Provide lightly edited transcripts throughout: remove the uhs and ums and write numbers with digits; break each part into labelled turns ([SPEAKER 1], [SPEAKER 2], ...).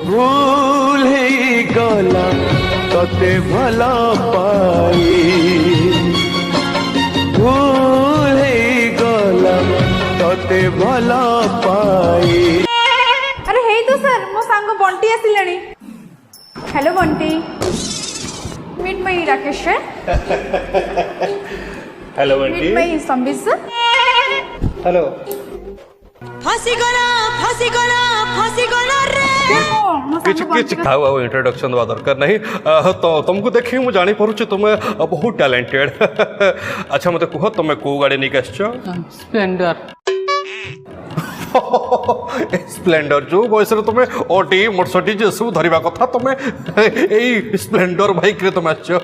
[SPEAKER 1] भूल ही गला तते भला पाई भूल ही गला तते भला पाई।
[SPEAKER 2] अरे हे तो सर मो सांग बंटी आसिलानी। Hello Bunty, meet my Rakesh sir.
[SPEAKER 3] Hello
[SPEAKER 2] meet
[SPEAKER 3] Bunty.
[SPEAKER 2] My Sambit sir.
[SPEAKER 3] Hello.
[SPEAKER 4] फांसी गला रे।
[SPEAKER 3] किछ किछ खाओ आओ इंट्रोडक्शन दवा दरकार नहीं तो तुमको देखि मु जानी परुछि तुमे बहुत टैलेंटेड। अच्छा मते कह तुमे को गाड़ी नहीं आछो?
[SPEAKER 5] स्प्लेंडर।
[SPEAKER 3] स्प्लेंडर जो बयस तुमे ओटी मोटरसाइकिल जे सब धरिबा कथा तुमे एई स्प्लेंडर बाइक रे तुमे आछो।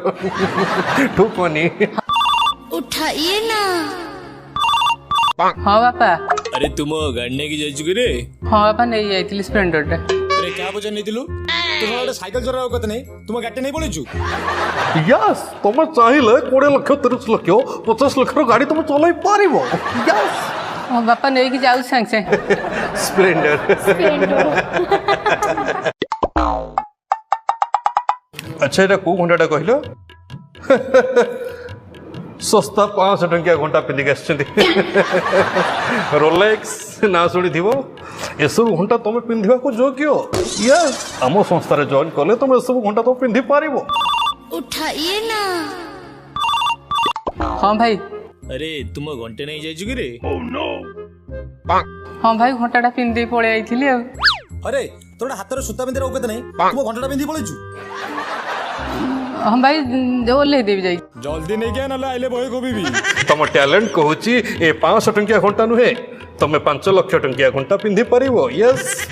[SPEAKER 3] ठुकनी
[SPEAKER 4] उठाइए ना।
[SPEAKER 5] हाँ बापा।
[SPEAKER 6] अरे तुम गाड़ी नहीं जाइछु कि रे?
[SPEAKER 5] हाँ बापा नहीं जाइथिली स्प्लेंडर टा।
[SPEAKER 6] अरे क्या बजा नहीं दिलु? तुम गोटे साइकिल चलाओ कत नहीं, तुम गाड़ी नहीं पळेछु।
[SPEAKER 3] यस तुम चाहिए 20 लाख 30 लाख 50 लाख गाड़ी तुम चलाई पारिबो। यस
[SPEAKER 5] हाँ बापा नहीं कि जाऊ संग से।
[SPEAKER 3] स्प्लेंडर। अच्छा एटा को घंटाटा कहलो? सस्ता 500 टंकिया घंटा पिंधिक आछंती। रोलेक्स ना शुणी थी एसबू घंटा तुम पिंधा को योग्य। यस आम संस्थार जॉइन कले तुम एसबू घंटा तुम पिंधि पारिबो।
[SPEAKER 4] उठाइए ना।
[SPEAKER 5] हाँ भाई।
[SPEAKER 6] अरे तुम घंटे नहीं जाइछु कि रे?
[SPEAKER 5] हाँ भाई घंटाटा पिंधि पळे आइथिली आ।
[SPEAKER 6] अरे तोरा हाथ सूता पिंधि रोकत नहीं, तुम घंटाटा पिंधि पळेछु।
[SPEAKER 5] हाँ भाई जो ले देवी जाई।
[SPEAKER 6] जल्दी नहीं क्या नले आइले बहे को भी।
[SPEAKER 3] तुम टैलेंट कहूची ए 500 टंकिया घंटा नुहे तुम 5 लाख टंकिया घंटा पिंधि पारिबो। यस